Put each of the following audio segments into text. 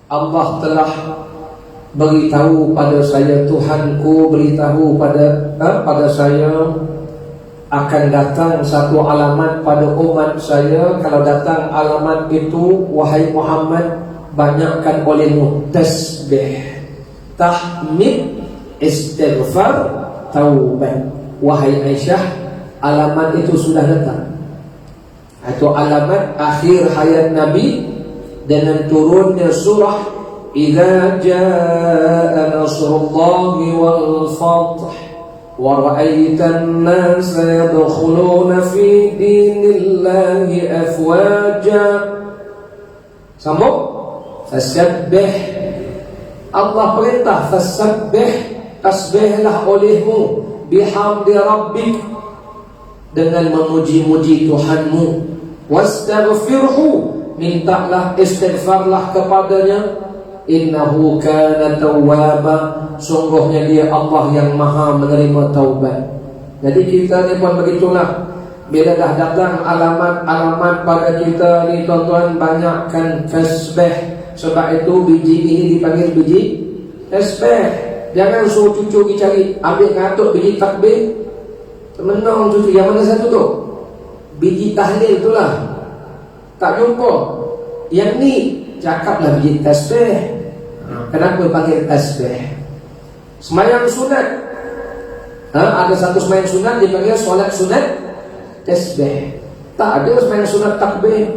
Allah telah beritahu pada saya, Tuhanku beritahu pada saya akan datang satu alamat pada umat saya. Kalau datang alamat itu, wahai Muhammad, banyakkan olehmu tasbih, tahmid, istighfar, taubat. Wahai Aisyah, alamat itu sudah datang. Itu alamat akhir hayat Nabi dengan turunnya surah Idza jaa nasrullahi wal fath wa ra'aitan nasa yadkhuluna fi dinillahi afwaja. Sambung. Fasabbih. Allah perintah fasabbih, tasbihlah olehmu bihamdi rabbik, dengan memuji-muji Tuhanmu. Wastaghfirhu, mintalah istighfarlah kepadanya. Innahu kana tawwaba, sungguhnya dia Allah yang maha menerima taubat. Jadi kita ni pun begitulah. Bila dah datang alamat-alamat pada kita ni, tuan-tuan, banyakkan tasbih. Sebab itu biji ini dipanggil biji tasbih. Jangan suruh cucu pergi cari, ambil ngatuk biji takbir. Menang cucu, yang mana satu tu? Biji tahlil tu lah, tak jumpa. Yang ni cakaplah biji tasbih. Kenapa panggil tasbih? Semayang sunat, ada satu semayang sunat dipanggil solat sunat tasbih. Tak ada semayang sunat takbir.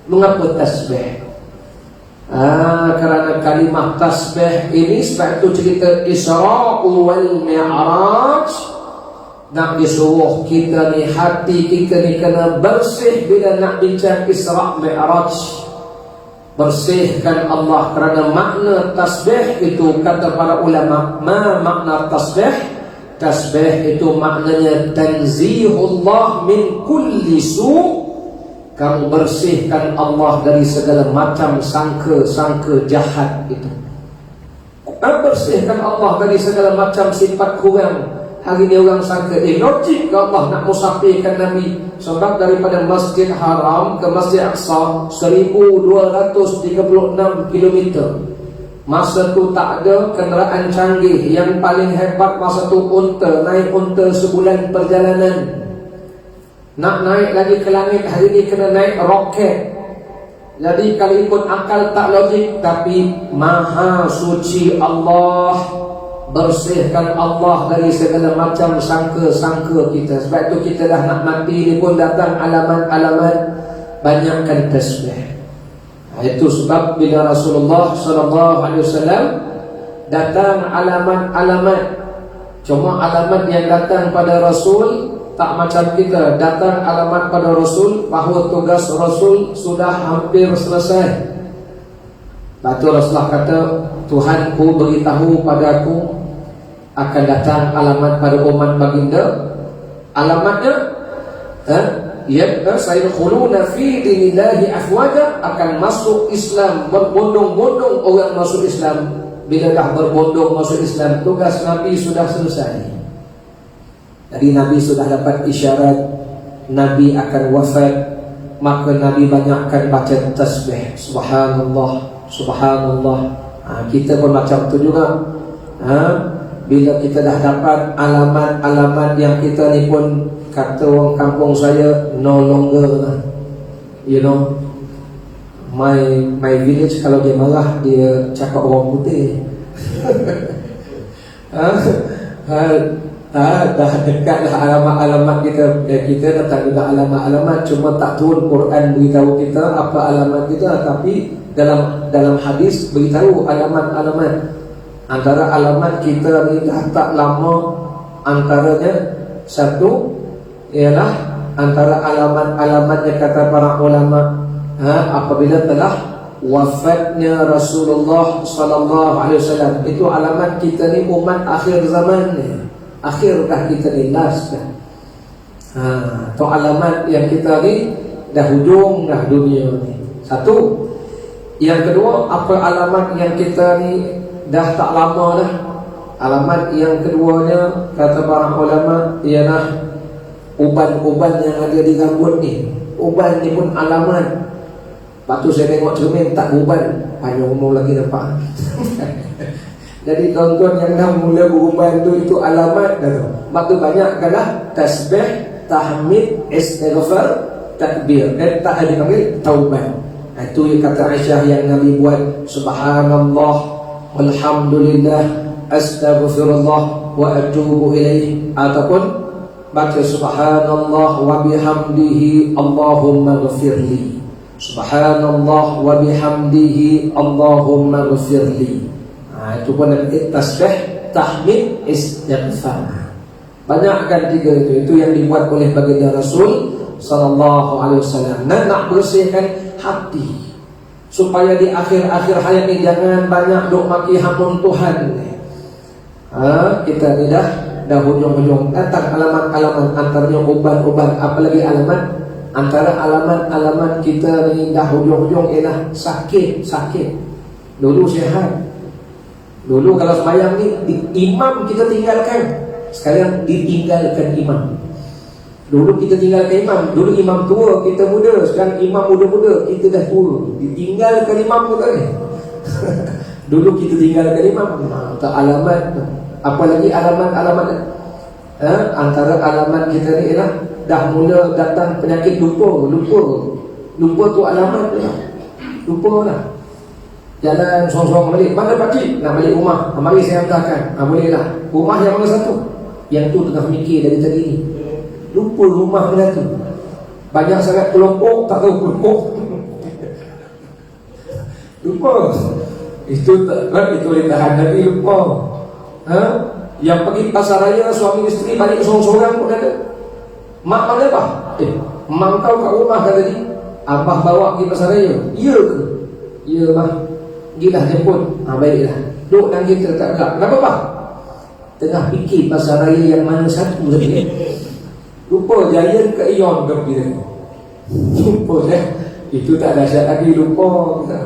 Mengapa tasbih? Kerana kalimah tasbih ini, sebab itu cerita Isra wal Mi'raj nak disuruh kita ni, hati kita ni kena bersih bila nak bincang Isra Mi'raj. Bersihkan Allah, kerana makna tasbih itu, kata para ulama, makna tasbih? Tasbih itu maknanya tanzihullah min kulli su'. Kamu bersihkan Allah dari segala macam sangka-sangka jahat itu. Bersihkan Allah dari segala macam sifat kurang. Hari ini orang sangka logik ke Allah nak musafirkan Nabi. Sebab daripada Masjid Haram ke Masjid Aqsa 1236 km. Masa tu tak ada kenderaan canggih. Yang paling hebat masa tu unta. Naik unta sebulan perjalanan. Nak naik lagi ke langit hari ini kena naik roket. Jadi kalau ikut akal tak logik. Tapi maha suci Allah. Bersihkan Allah dari segala macam sangka-sangka kita. Sebab itu kita dah nak mati ni pun datang alamat-alamat, banyakkan tasbih. Itu sebab bila Rasulullah SAW datang alamat-alamat, cuma alamat yang datang pada Rasul tak macam kita. Datang alamat pada Rasul bahawa tugas Rasul sudah hampir selesai. Lepas tu Rasulullah kata, Tuhanku beritahu padaku akan datang alamat pada umat baginda. Alamatnya sayadkhuluna fi dinillahi afwaja, akan masuk Islam berbondong-bondong orang masuk Islam. Bila dah berbondong masuk Islam, tugas Nabi sudah selesai. Jadi Nabi sudah dapat isyarat Nabi akan wafat. Maka Nabi banyakkan baca tasbih. Subhanallah, Subhanallah. Kita pun macam tu juga. Bila kita dah dapat alamat-alamat yang kita ni pun, kata orang kampung saya, no longer, you know, my village kalau dia marah dia cakap orang putih. Dah dekat dah alamat-alamat kita. Kita datang juga alamat-alamat, cuma tak turun Quran beritahu kita apa alamat kita. Tapi dalam hadis beritahu alamat-alamat. Antara alamat kita ni dah tak lama, antaranya satu ialah antara alamat-alamatnya kata para ulama, apabila telah wafatnya Rasulullah SAW. Itu alamat kita ni umat akhir zaman ni. Akhir dah kita ni, last dah. Itu alamat yang kita ni dah hujung dah dunia ni. Satu. Yang kedua, apa alamat yang kita ni dah tak lama dah. Alamat yang keduanya kata para ulama ialah uban-uban yang ada di rambut ni. Uban ni pun alamat. Lepas tu saya tengok cermin tak uban. panjang umur lagi nampak. Jadi tuan-tuan yang dah mula beruban tu, itu alamat dah tu. Maka banyak kalah tasbih, tahmid, istighfar, takbir, dan tak ada panggil taubat. Itu yang kata Aisyah yang Nabi buat, subhanallah walhamdulillah astaghfirullah wa atubu ilaih, ataupun baca subhanallah wa bihamdihi Allahumma ghafirli, subhanallah wa bihamdihi Allahumma ghafirli. Itu pun tasbih, tahmid, istighfar. Banyakkan tiga itu. Itu yang dibuat oleh baginda Rasul sallallahu alaihi wasallam. Nak bersihkan hati supaya di akhir-akhir hayat ini jangan banyak duk maki hamun Tuhan. Kita ni dah hujung-hujung. Datang alamat-alamat, antaranya uban-uban. Apalagi alamat, antara alamat-alamat kita ni dah hujung-hujung ialah sakit. Dulu sihat. Dulu kalau sembahyang ni imam kita tinggalkan, sekarang ditinggalkan imam. Dulu kita tinggalkan imam. Dulu imam tua, kita muda. Sekarang imam muda-muda, kita dah tua, ditinggalkan imam kita ni. Dulu kita tinggalkan imam. Tak alamat. Apalagi alamat-alamat. Antara alamat kita ni ialah dah mula datang penyakit lupa tu alamat dia. Lupa lah. Jalan sorang-sorang balik. Mana pakcik? Nak balik rumah. Mari saya hantarkan. Boleh lah. Rumah yang mana satu? Yang tu tengah mikir dari tadi ni. Lupa rumah mana tu. Banyak sangat kelompok, tak tahu kelompok. Lupa. Itu boleh tahan lagi lupa. Yang pergi pasar raya, suami isteri balik sorang-sorang pun ada. Mak mana apa? Mak kau kat rumah kan tadi? Abah bawa pergi pasar raya. Ya ke? Ya bah. Gilah jemput. Baiklah. Duk dan kita tak gelap. Kenapa bah? Tengah fikir pasar raya yang mana satu lagi. Lupa Giant ke Ion ke pergi tadi. Lupa itu tak dahsyat lagi, lupa kita.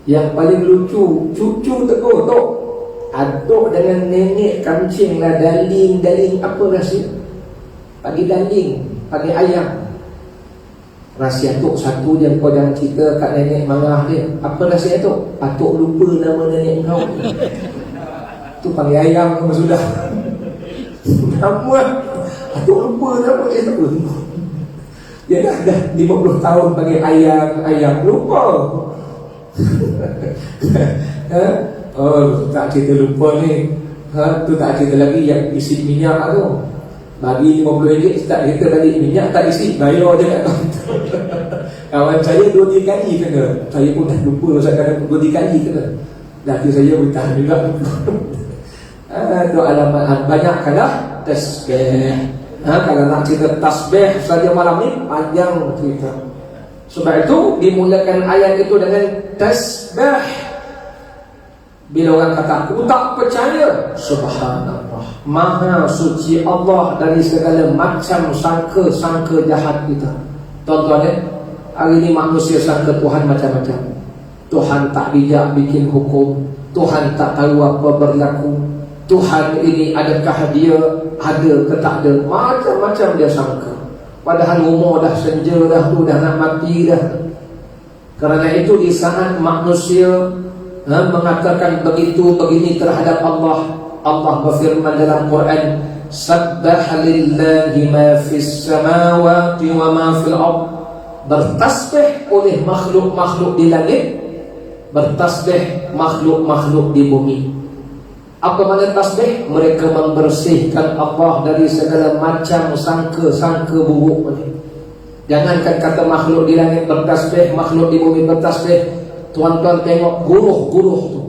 Yang paling lucu, cucu tegur tok aduk dengan nenek kancing lah, daling apa rahsia? Pagi daling, pagi ayam. Rahsia tok satu je kau jangan cerita kat nenek marah dia. Apa rahsia tok? Atuk lupa nama nenek kau. Tu panggil ayam pun sudah. Nama atuk lupa nama dia apa? Dia dah 50 tahun panggil ayam lupa. Tak cerita lupa ni. Tu tak cerita lagi yang isi minyak tu. Bagi RM50 tak cerita balik minyak tak isi, bayar je kat kaunter. Kawan saya 2-3 kali kena. Saya pun dah lupa kadang 2-3 kali kena. Laki saya bertahan juga. Itu alamat banyak kalah tasbih. Kalau nak cerita tasbih saja malam ni panjang cerita. Sebab itu dimulakan ayat itu dengan tasbih. Bila orang kata aku tak percaya, subhanallah, maha suci Allah dari segala macam sangka-sangka jahat kita. Tuan-tuan hari ini manusia sangka Tuhan macam-macam. Tuhan tak bijak bikin hukum, Tuhan tak tahu apa berlaku, Tuhan ini adakah dia ada ke tak ada, macam-macam dia sangka. Padahal umur dah senja dah tu, dah nak mati dah. Kerana itu di saat manusia mengatakan begini terhadap Allah, Allah berfirman dalam Quran, sabbaha lillahi ma fis samawati wa ma fil ard. Bertasbih oleh makhluk-makhluk di langit, bertasbih makhluk-makhluk di bumi. Apa makna tasbih? Mereka membersihkan Allah dari segala macam sangka-sangka buruk ini. Jangankan kata makhluk di langit bertasbih, makhluk di bumi bertasbih. Tuan-tuan tengok guruh-guruh tu,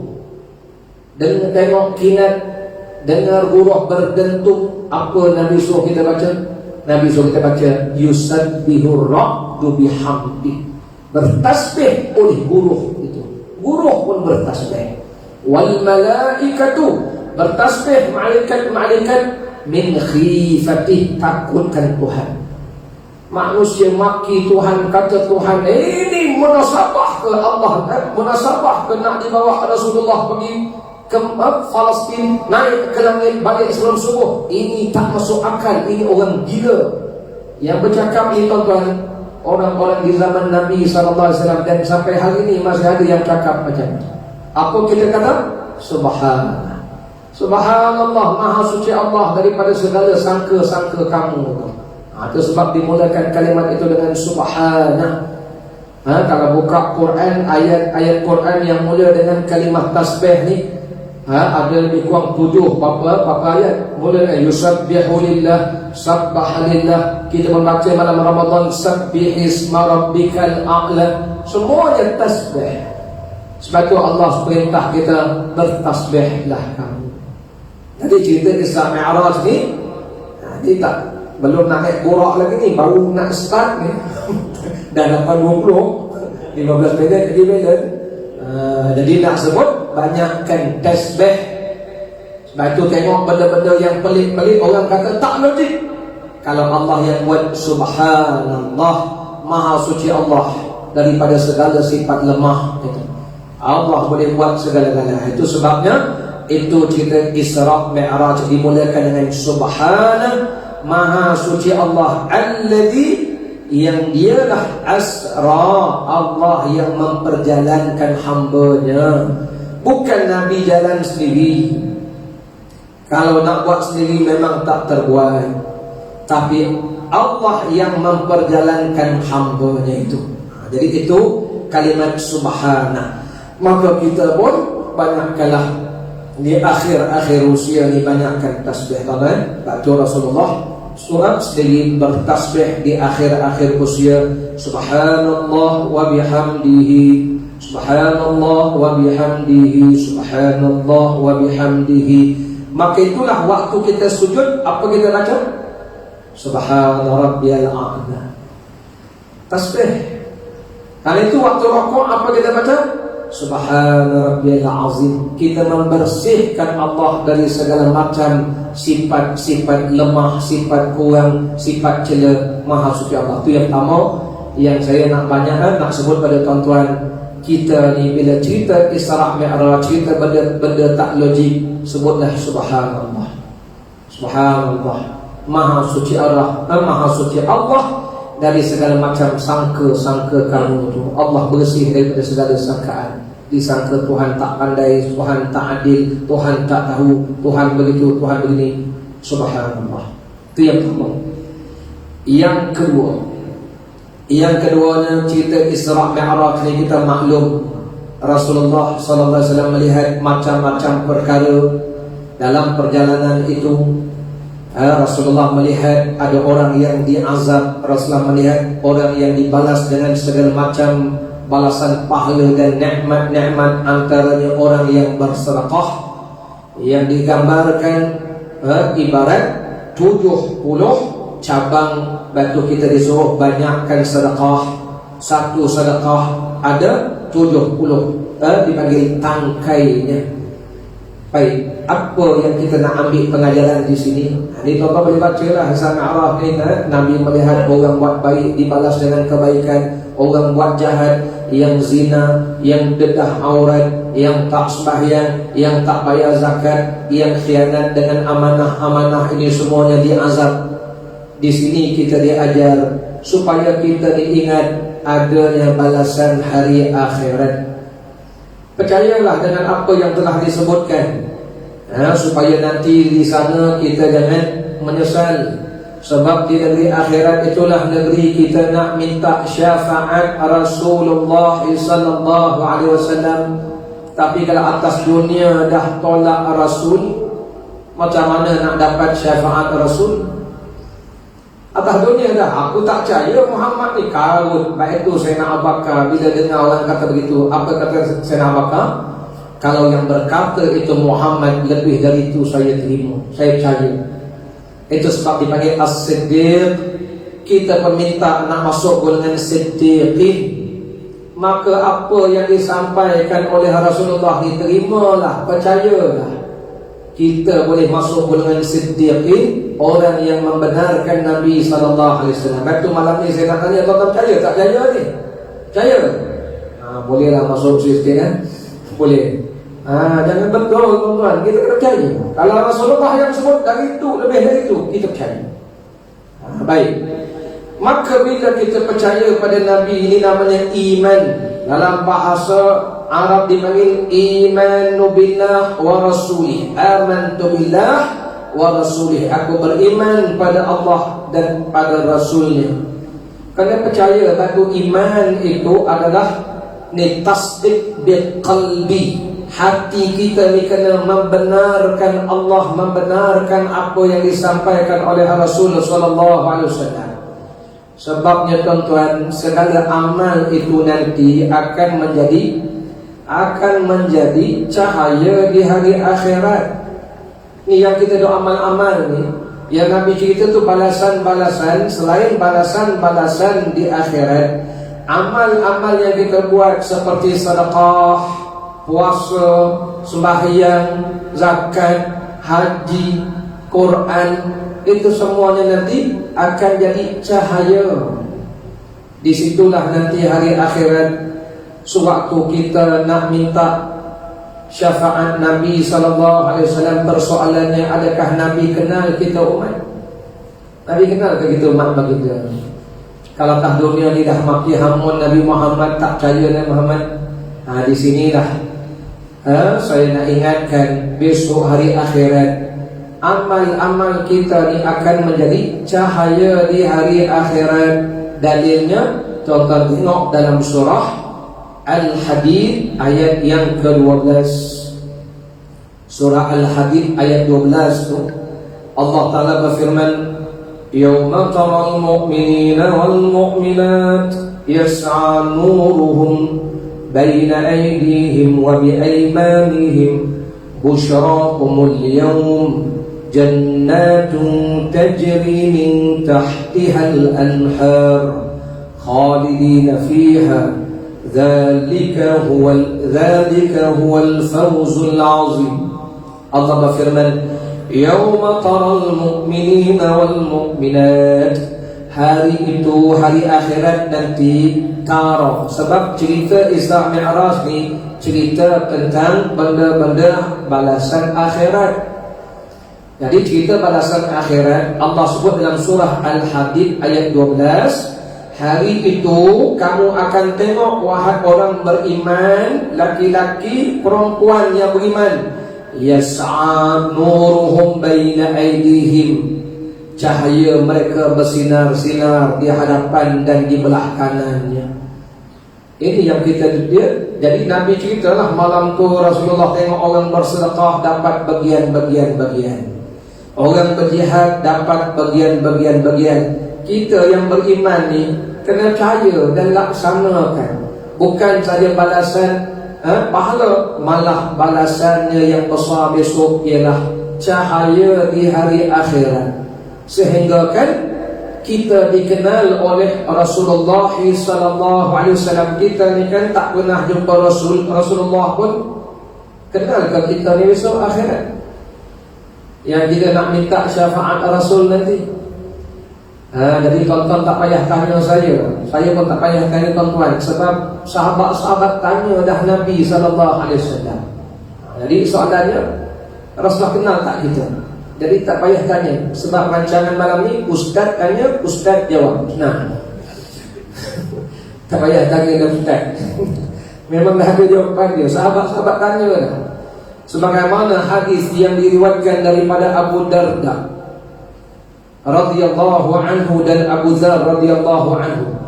dan tengok kinat, dengar guruh berdentum. Apa Nabi suruh kita baca? Nabi suruh kita baca yusabbihur ra'du bihamdi. Bertasbih oleh guruh itu. Guruh pun bertasbih. Wal malaikatu, bertasbih malaikat-malaikat min khifatih, takutkan Tuhan. Manusia maki Tuhan, kata Tuhan ini munasabah ke Allah, munasabah ke nak dibawa Rasulullah pergi ke Palestin, naik ke langit balik sebelum subuh. Ini tak masuk akal, ini orang gila. Yang bercakap ini tuan-tuan orang-orang di zaman Nabi SAW, dan sampai hari ini masih ada yang cakap macam itu. Apa kita kata? Subhanallah. Subhanallah, maha suci Allah daripada segala sangka-sangka kamu. Itu sebab dimulakan kalimat itu dengan subhanah. Kalau buka Quran, ayat-ayat Quran yang mula dengan kalimah tasbih ni, ada lebih kurang 7 berapa ayat. Mula dengan yusabbihu lillah, sabbaha lillah. Kita membaca malam Ramadan, sabbihisma rabbikal a'la. Semuanya tasbih. Sebab itu Allah perintah kita bertasbihlah kamu. Jadi cerita Isra Mi'raj ni, kita belum nak naik borak lagi ni, baru nak start ni. Dah 8.20, 15 minit lagi balance. Jadi nak sebut banyakkan tasbih. Sebab itu tengok benda-benda yang pelik-pelik, orang kata tak logik. Kalau Allah yang buat, subhanallah, maha suci Allah daripada segala sifat lemah itu. Allah boleh buat segala-galanya. Itu sebabnya itu cerita Isra Mi'raj dimulakan dengan subhana, maha suci Allah, alladzi, yang dialah asra, Allah yang memperjalankan hambanya. Bukan Nabi jalan sendiri. Kalau nak buat sendiri memang tak terbuat. Tapi Allah yang memperjalankan hambanya itu. Jadi itu kalimat subhana. Maka kita pun banyakkanlah di akhir-akhir usia ni, banyakkan tasbih. Baca Rasulullah surat sendiri bertasbih di akhir-akhir usia, subhanallah wa bihamdihi, subhanallah wa bihamdihi, subhanallah wa bihamdihi. Maka itulah waktu kita sujud, apa kita baca? Subhana rabbiyal a'la, tasbih. Kalau itu waktu rukuk, apa kita baca? Subhana rabbiyal azim. Kita membersihkan Allah dari segala macam sifat-sifat lemah, sifat kurang, sifat cela. Maha suci Allah. Itu yang pertama yang saya nak banyakkan, nak sebut pada tuan-tuan. Kita ni bila cerita Isra Mi'raj, cerita benda-benda tak logik, sebutlah subhanallah. Subhanallah, maha suci Allah, maha suci Allah dari segala macam sangka-sangka kamu tu. Allah bersih daripada segala sangkaan. Disangka Tuhan tak pandai, Tuhan tak adil, Tuhan tak tahu, Tuhan begitu, Tuhan begini. Subhanallah. Itu yang pertama. Yang keduanya cerita Isra Mi'raj ni, kita maklum Rasulullah SAW melihat macam-macam perkara dalam perjalanan itu. Rasulullah melihat ada orang yang diazab, Rasulullah melihat orang yang dibalas dengan segala macam balasan pahala dan nikmat-nikmat, antaranya orang yang bersedekah, yang digambarkan ibarat 70 cabang batu. Kita disuruh banyakkan sedekah. Satu sedekah ada 70 dipanggil tangkainya. Baik, apa yang kita nak ambil pengajaran di sini? Ini tuan-tuan boleh baca lah Isra Mi'raj ni. Nabi melihat orang buat baik dibalas dengan kebaikan, orang buat jahat, yang zina, yang dedah aurat, yang tak sembahyang, yang tak bayar zakat, yang khianat dengan amanah-amanah, ini semuanya diazab. Di sini kita diajar supaya kita diingat adanya balasan hari akhirat. Percayalah dengan apa yang telah disebutkan, supaya nanti di sana kita jangan menyesal. Sebab di negeri akhirat itulah negeri kita nak minta syafaat Rasulullah sallallahu alaihi wasallam. Tapi kalau atas dunia dah tolak Rasul, macam mana nak dapat syafaat Rasul? Atas dunia dah, aku tak percaya Muhammad ni karut. Baik itu Sayyidina Abu Bakar bila dengar orang kata begitu, apa kata Sayyidina Abu Bakar? Kalau yang berkata itu Muhammad, lebih dari itu saya terima, saya percaya. Itu sebab dipanggil As-Siddiq. Kita meminta nak masuk golongan Siddiqin. Maka apa yang disampaikan oleh Rasulullah diterimalah, percayalah. Kita boleh masuk golongan Siddiqin, orang yang membenarkan Nabi SAW. Waktu malam ni saya nak tanya, tuan-tuan percaya tak percaya ni? Percaya? Bolehlah masuk sikit kan? Boleh. Jangan betul tuan-tuan, kita kena percaya. Kalau Rasulullah yang sebut dari itu, lebih dari itu, kita percaya. Baik. Maka bila kita percaya pada Nabi, ini namanya iman. Dalam bahasa Arab dipanggil imanu billah wa rasulih. Amantu billah wa rasulih. Aku beriman pada Allah dan pada Rasulnya. Kerana percaya batu iman itu adalah tasdiq bil qalbi. Hati kita ni kena membenarkan Allah, membenarkan apa yang disampaikan oleh Rasul sallallahu alaihi wasallam. Sebabnya tuan-tuan, segala amal itu nanti akan menjadi cahaya di hari akhirat. Ni yang kita doa amal-amal ni, yang Nabi cerita tu balasan-balasan. Selain balasan-balasan di akhirat, amal-amal yang kita buat seperti sedekah, puasa, sembahyang, zakat, haji, Quran, itu semuanya nanti akan jadi cahaya. Disitulah nanti hari akhirat, sewaktu kita nak minta syafaat Nabi SAW, persoalannya adakah Nabi kenal kita umat? Nabi kenal ke kita umat begitu? Kalau tak dunia ni dah maki hamun Nabi Muhammad, tak percaya Nabi Muhammad. Di sinilah saya nak ingatkan, besok hari akhirat amal-amal kita ni akan menjadi cahaya di hari akhirat. Dalilnya tuan-tuan tengok dalam surah Al-Hadid ayat yang ke-12. Surah Al-Hadid ayat 12 tu Allah Ta'ala berfirman, Yawma taral mu'minina wal mu'minat yas'a nuruhum baina aydihim wa bi aymanihim bushrakumul yawm jannatun tajri min tahtihal anhar khalidina fiha dzalika huwal fawzul azim. Allah berfirman, yauma taral mu'minina wal mu'minat, hari itu hari akhirat nanti. Tara, sebab cerita Isra Mi'raj ni cerita tentang benda-benda balasan akhirat. Jadi cerita balasan akhirat Allah sebut dalam surah Al-Hadid ayat 12. Hari itu kamu akan tengok, wahai orang beriman, laki-laki, perempuan yang beriman, yas'a nuruhum baina aydihim, cahaya mereka bersinar-sinar di hadapan dan di belah kanannya. Ini yang kita lihat. Jadi Nabi ceritalah malam tu Rasulullah tengok orang bersedekah dapat bagian-bagian, orang berjihad dapat bagian-bagian. Kita yang beriman ni kena percaya dan laksanakan. Bukan saja balasan pahala, malah balasannya yang besar besok ialah cahaya di hari akhirat. Sehingga kan kita dikenal oleh Rasulullah SAW. Kita ni kan tak pernah jumpa Rasulullah pun kenal ke kita ni besok akhirat, yang kita nak minta syafaat Rasul nanti. Jadi tuan-tuan tak payah tanya saya pun tak payah tanya tuan-tuan, sebab sahabat-sahabat tanya dah Nabi SAW. Jadi soalannya, Rasulullah kenal tak kita? Jadi tak payah tanya. Sebab rancangan malam ni ustaz tanya, ustaz jawab. Nah, tak payah tanya dengan ustaz. Memang dah ada jawapan dia. Sahabat-sahabat tanya dah. Sebagaimana hadis yang diriwayatkan daripada Abu Darda radhiyallahu anhu dan Abu Dzar radhiyallahu anhu.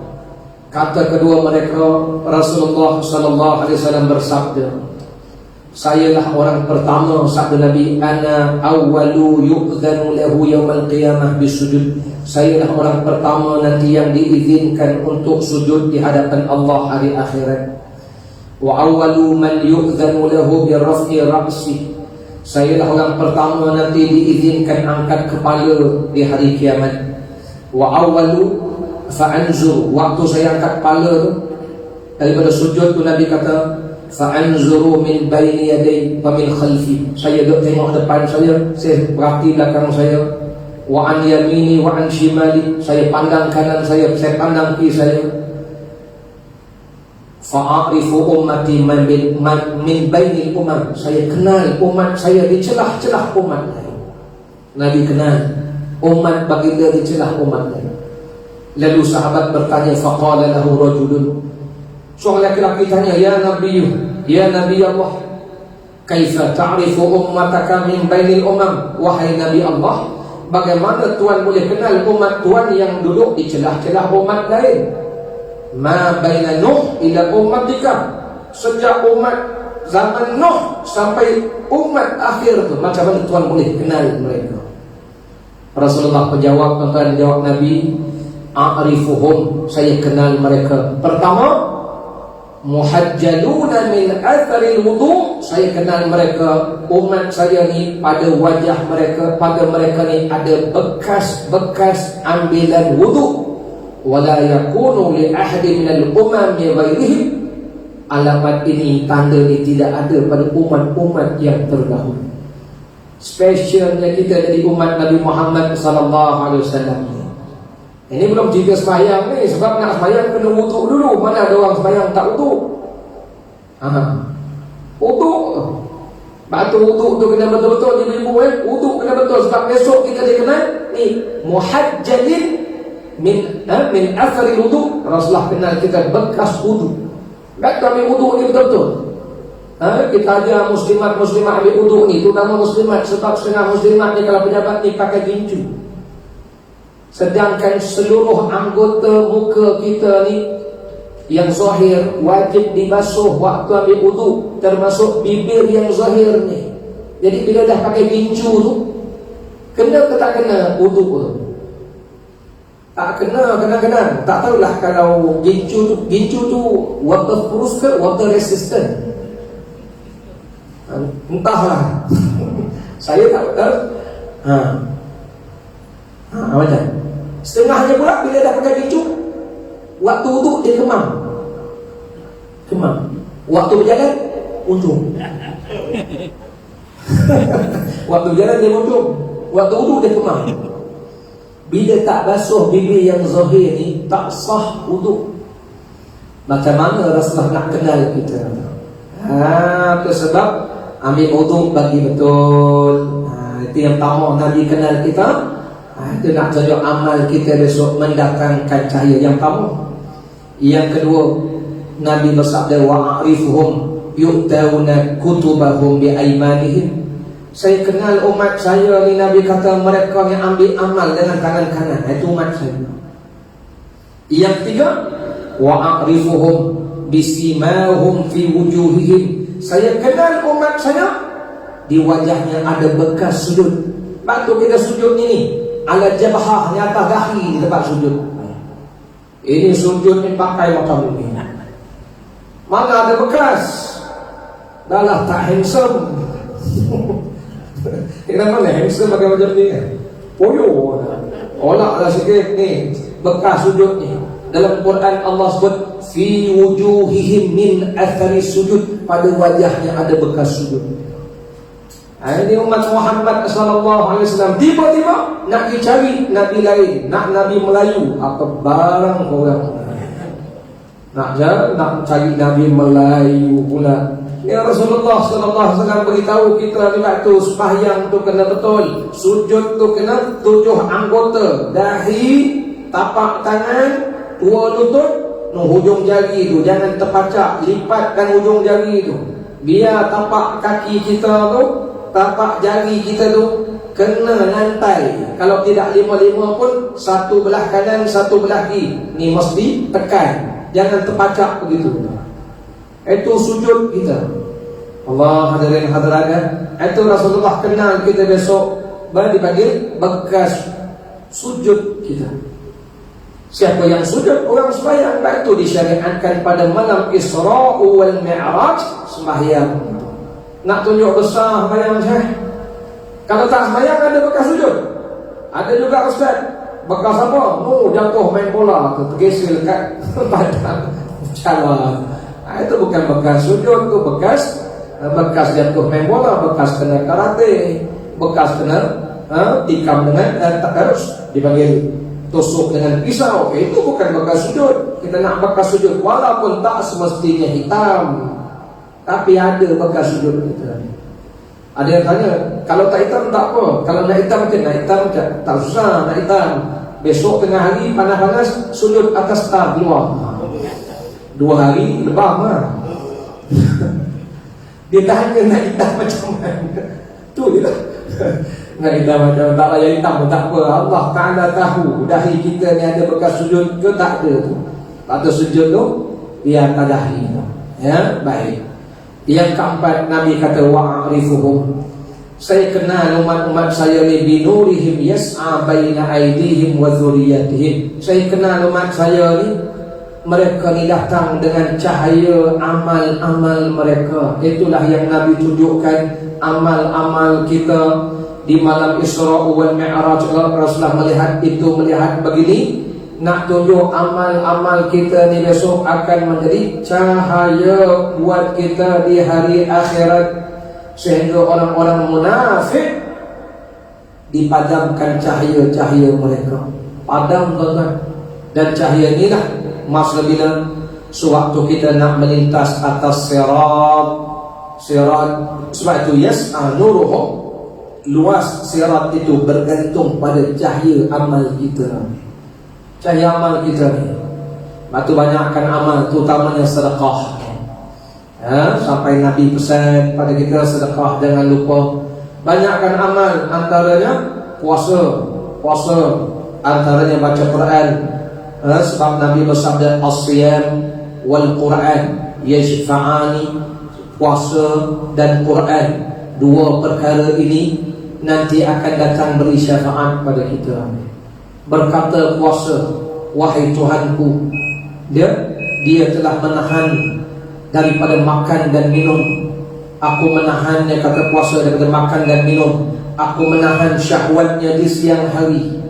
Kata kedua mereka, Rasulullah sallallahu alaihi wasallam bersabda, sayalah orang pertama, sabda Nabi, ana awwalu yu'dzanu lahu yaumal qiyamah bisujud. Sayalah orang pertama nanti yang diizinkan untuk sujud di hadapan Allah hari akhirat. Wa awwalu man yu'dzanu lahu birraf'i ra'si. Sayalah orang pertama nanti diizinkan angkat kepala di hari kiamat. Wa awwalu fa'anzur, waktu saya angkat kepala daripada sujud tu Nabi kata, fa'anzuru min baini yaday wa min khalfi. Saya duduk tengok depan saya perhati belakang saya. Wa an yamini wa an shimali, saya pandang kanan saya pandang kiri saya. Fa'arifu ummati min baini umam, saya kenal umat saya di celah-celah umat lain. Nabi kenal umat baginda di celah umat lain. Lalu sahabat bertanya, faqala lahu rajulun, seorang laki-laki tanya, ya Nabi Allah, kaifa ta'rifu ummataka min bainil umam? Wahai Nabi Allah, bagaimana Tuhan boleh kenal umat Tuhan yang duduk di celah-celah umat lain? Ma baina Nuh ila ummatika, sejak umat zaman Nuh sampai umat akhir tu, macam mana Tuhan boleh kenal mereka? Rasulullah menjawab, tuan-tuan, jawab Nabi, a'rifuhum, saya kenal mereka. Pertama, muhajjaluna min atharil wudu, saya kenal mereka, umat saya ni pada wajah mereka, pada mereka ni ada bekas-bekas ambilan wudu. Wala yakunu li ahadin minal umam ghairihim, alamat ini, tanda ini tidak ada pada umat-umat yang terdahulu. Spesialnya kita jadi umat Nabi Muhammad sallallahu alaihi wasallam. Ini belum cerita sembahyang ni, sebab nak sembahyang kena wuduk dulu. Mana ada orang sembahyang tak wuduk? Wuduk. Batu wuduk tu kena betul-betul, ibu-ibu wuduk kena betul, sebab besok kita dikenal ni muhajjalin min athari wuduk. Rasulullah kenal kita bekas wuduk. Baik kami wuduk ni betul-betul. Kita ajar muslimat-muslimat ambil wuduk ni, terutama muslimat, sebab setengah muslimat ni kalau pejabat ni pakai gincu. Sedangkan seluruh anggota muka kita ni yang zahir wajib dibasuh waktu ambil wuduk, termasuk bibir yang zahir ni. Jadi bila dah pakai gincu tu, kena ke tak kena wuduk tu? Tak kena. Tak tahulah kalau gincu tu waterproof ke water resistant. Entahlah. Saya tak tahu. Macam setengahnya pula bila dah pakai gincu, waktu wuduk dia kemam. Waktu berjalan untung. Waktu berjalan dia untung. Waktu wuduk dia kemam. Bila tak basuh bibir yang zahir ni, tak sah wuduk. Macam mana Rasulullah nak kenal kita? Itu sebab ambil wuduk bagi betul. Itu yang pertama, Nabi kenal kita. Itu nak tunjuk amal kita besok mendatangkan cahaya. Yang pertama. Yang kedua, Nabi bersabda, wa'arifuhum yu'tawna kutubahum bi'aimanihim. Saya kenal umat saya ni, Nabi kata mereka yang ambil amal dengan tangan kanan. Itu umat saya. Yang ketiga, wa'arifuhum bisimahum fi wujuhihim. Saya kenal umat saya, di wajahnya ada bekas sujud. Waktu kita sujud ini ala jabhah, ni atas dahi di tempat sujud. Ini sujud ni pakai macam ini. Mana ada bekas? Dah lah tak handsome. Kenapa ni handsome pakai macam ni kan? Poyo. Olaklah sikit ni bekas sujud ni. Dalam Quran Allah sebut fi wujuhihim min athari sujud, pada wajahnya ada bekas sujud. Ini umat Muhammad sallallahu alaihi wasallam. Tiba-tiba nak dicari nabi lain, nak nabi Melayu, apa barang orang. Nak cari nabi Melayu pula. Ya Rasulullah sallallahu alaihi wasallam beritahu kita di waktu sembahyang tu kena betul, sujud tu kena 7 anggota, dahi, tapak tangan, 2 lutut, hujung jari tu jangan terpacak, lipatkan hujung jari tu. Biar tapak kaki kita tu, tapak jari kita tu kena lantai. Kalau tidak 5-5 pun, satu belah kanan, satu belah kiri. Ni mesti tekan, jangan terpacak begitu. Itu sujud kita. Allah hadirin hadirat. Itu Rasulullah kenal kita besok dipanggil bekas sujud kita. Siapa yang sujud? Orang sembahyang. Itu disyariatkan pada malam Isra wal Mi'raj, sembahyang. Nak tunjuk besar sembahyang Syekh. Kalau tak sembahyang ada bekas sujud. Ada juga ustaz, bekas apa? Jatuh main bola, tergesil kat badan cawan. Itu bukan bekas sujud, itu bekas jatuh main bola, bekas kena karate, bekas kena tikam dengan harus dipanggil tusuk dengan pisau. Itu bukan bekas sujud. Kita nak bekas sujud walaupun tak semestinya hitam, tapi ada bekas sujud kita. Ada yang tanya, kalau tak hitam tak apa, kalau nak hitam mungkin nak hitam tak susah nak hitam. besok tengah hari panas-panas sujud atas tar keluar. 2 hari lebah mah. Dia tanya nak hitam macam mana. Tu je lah. Nak hitam macam tak payah hitam pun tak apa. Allah Ta'ala tahu dahi kita ni ada bekas sujud ke tak ada tu. Atau sujud tu biar tak dahi tu. Ya, baik. Yang keempat, Nabi kata wa'arifuhum, saya kenal umat-umat saya ni binurihim yas'a baina aydihim wa dzurriyyatihim. Saya kenal umat saya ni, mereka ni datang dengan cahaya amal-amal mereka. Itulah yang Nabi tunjukkan, amal-amal kita di malam Isra wal Mi'raj. Rasulullah melihat itu, melihat begini, nak tunjuk amal-amal kita ni besok akan menjadi cahaya buat kita di hari akhirat. Sehingga orang-orang munafik dipadamkan cahaya-cahaya mereka. Padam tuan-tuan. Dan cahaya inilah masa bila sewaktu kita nak melintas atas sirat. Sebab itu yas'a nuruhum, luas sirat itu bergantung pada cahaya amal kita. Cahaya amal kita ni. Batu banyakkan amal, terutamanya sedekah. Sampai Nabi pesan pada kita, sedekah jangan lupa. Banyakkan amal, antaranya puasa, antaranya baca Quran. Sebab Nabi bersabda as-siyam wal Quran yashfa'ani, puasa dan Quran, 2 perkara ini nanti akan datang beri syafaat pada kita. Berkata puasa, wahai Tuhanku, dia telah menahan daripada makan dan minum. Aku menahannya, kata puasa, daripada makan dan minum. Aku menahan syahwatnya di siang hari.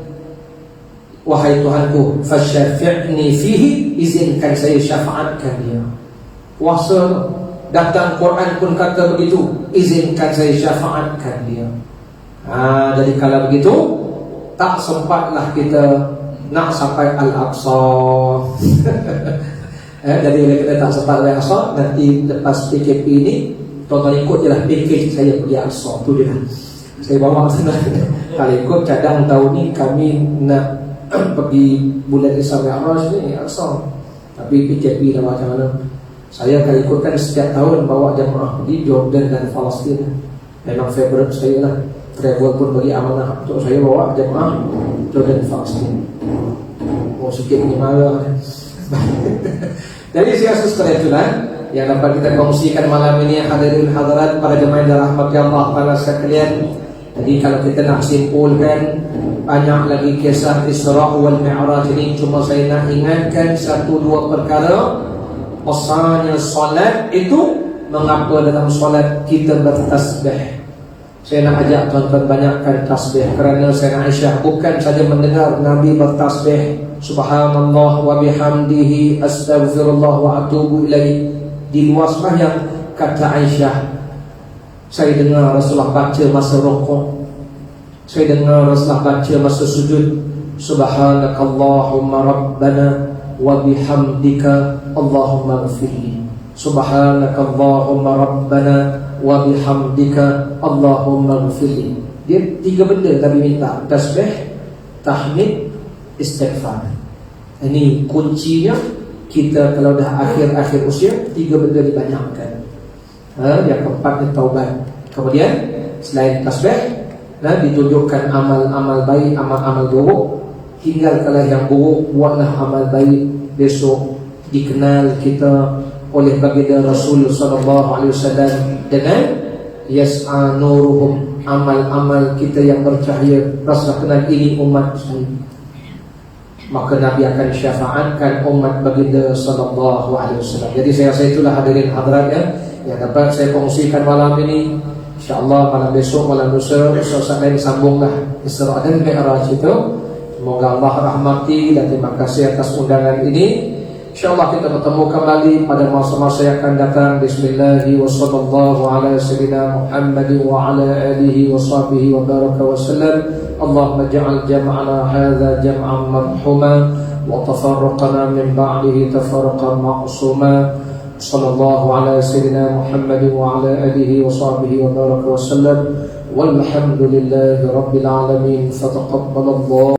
Wahai Tuhanku, fasyafi'ni fihi, izinkan saya syafaatkan dia. Puasa, datang Quran pun kata begitu, izinkan saya syafaatkan dia. Jadi kalau begitu, tak sempatlah kita nak sampai Al-Aqsa. Jadi bila kita tak sempat Al-Aqsa, nanti lepas PKP ini, tuan-tuan ikut je lah package saya pergi Al-Aqsa. Tu dia, saya bawa sana. Kalau ikut cadang tahun ni kami nak pergi bulan Isra Mi'raj ni Al-Aqsa. Tapi PKP dah macam mana. Saya akan ikutkan setiap tahun bawa jemaah pergi Jordan dan Palestin. Memang favourite saya lah. Travel pun bagi amanah untuk saya bawa jemaah Jordan dan Palestin. Sikit ni marah. Jadi saya sekalian itulah yang dapat kita kongsikan malam ini, hadirin hadirat para jemaah yang dirahmati Allah taala sekalian. Jadi kalau kita nak simpulkan, banyak lagi kisah Isra wal Mi'raj ini, cuma saya nak ingatkan 1-2 perkara. Asalnya solat itu, mengapa dalam solat kita bertasbih. Saya nak ajak tuan-tuan banyakkan tasbih, kerana Sayyidina Aisyah bukan saja mendengar Nabi bertasbih subhanallah wa bihamdihi astaghfirullah wa atubu ilaih di luar sembahyang. Kata Aisyah, saya dengar Rasulullah baca masa rukuk, saya dengar Rasulullah baca masa sujud, subhanakallahumma rabbana wa bihamdika Allahumma ghfirli, subhanakallahumma rabbana wa bihamdika Allahumma ghfirli. Dia 3 benda Nabi minta, tasbih, tahmid, istighfar. Ini kuncinya. Kita kalau dah akhir-akhir usia, 3 benda dibanyakkan. Yang keempatnya taubat. Kemudian selain tasbih, ditunjukkan amal-amal baik, amal-amal buruk. Tinggalkanlah yang buruk, buatlah amal baik. Besok dikenal kita oleh baginda Rasul sallallahu alaihi wasallam dengan yas'a nuruhum, amal-amal kita yang bercahaya. Rasulullah kenal ini umat saya, maka Nabi akan syafaatkan umat baginda sallallahu alaihi wasallam. Jadi saya rasa itulah hadirin hadirat yang dapat saya kongsikan malam ini. InsyaAllah malam besok, malam lusa, saat lain sambunglah Isra dan Mi'raj itu. Semoga Allah rahmati dan terima kasih atas undangan ini. InsyaAllah kita bertemu kembali pada masa-masa yang akan datang. Bismillahirrahmanirrahim. Wa sallallahu ala sayyidina Muhammadin wa ala alihi wa sahbihi wa baraka wa sallam. Allahumma ja'al jam'ana hadha jam'an marhuma wa tafarraqana min ba'dihi tafarraqan ma'suma. Sallallahu ala sayyidina Muhammadin wa ala alihi wa sahbihi wa baraka wa sallam. Walhamdulillahi rabbil alamin. Fataqabbalallahu